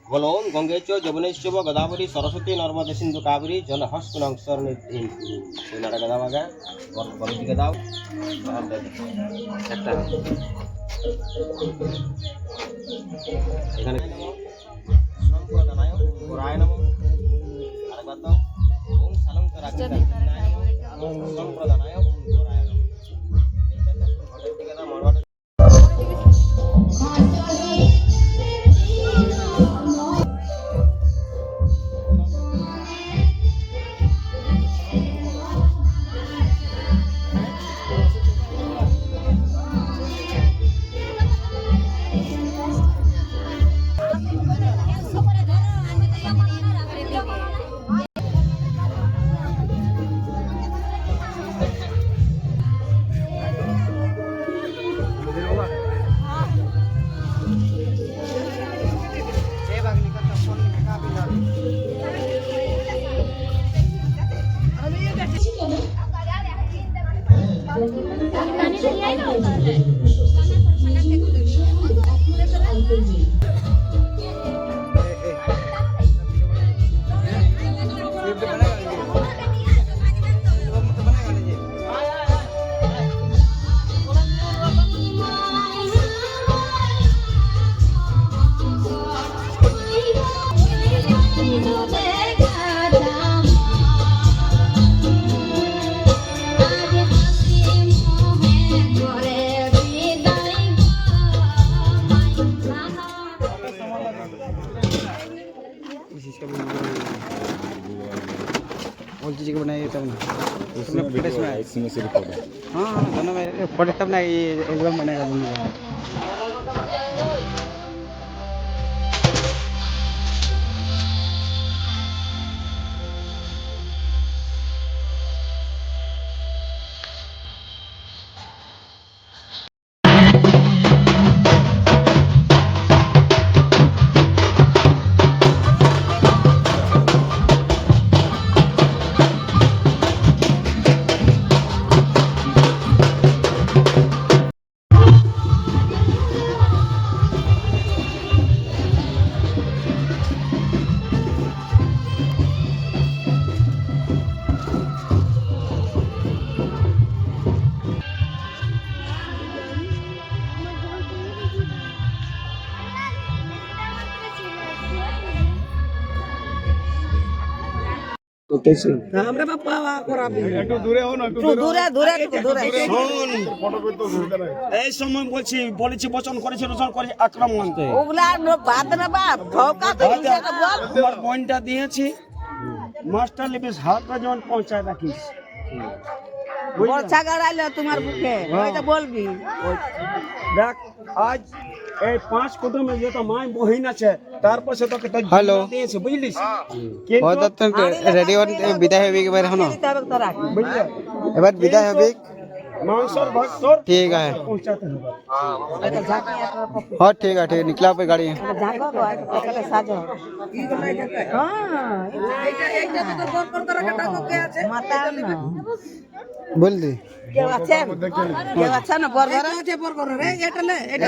বলুন গঙ্গেচ যমুনেশ্বব গোদাবরী সরস্বতী নর্মদে সিন্ধু কাবেরী জলহস্তিনং সরণিধিম এই নাটকে দাও আগে পরের দিকে দাও একটা এখানে সম্প্রদানায় গোরায় নমঃ আরেকবার দাও ওম সালঙ্করায় সম্প্রদানায় গোরায় নমঃ পরের দিকে দাও মরওয়াটা और चीज़ के बनाइए तब ना उसमें फ्रेश में इसमें सिर्फ हाँ दोनों में फोटो तब ना ये एल्बम बनेगा दोनों का আমরা বাবা করাবি একটু দূরে হও না, একটু দূরে শোন, ফটো করতে অসুবিধা নাই। এই সময় বলেছি বচন করেছি রোচন করে আক্রমণ ওগুলা বাদ না বাপ ধোকা তো হিংসাটা বল তোমার পয়েন্টটা দিয়েছি মাস্টার লিপিস হাতটা যেমন পৌঁছায় রাখিস বর্ষা গাড়াইলো তোমার মুখে ওইটা বলবি দেখ আজ এই 5 কুটুমে যত মাই বহিন আছে তারপর সে তোকে হ্যালো দিয়েছে বুঝলিস কিন্তু রেডি বিদায় হবে এবার হনো তোরা বুঝলি এবার বিদায় হবে मांसर भाग तोर ठीक है पहुंचाते हैं এটা ঝাঁকি একটা हाँ ठीक है निकला पे गाड़ी ঝাঁকো গো একটা সাজো হ্যাঁ এইটা তো বড় বড় করে কাটা কে আছে মাথা না बोल दी কেউ আছে না বড় বড় আছে বড় বড় রে এটা লে এটা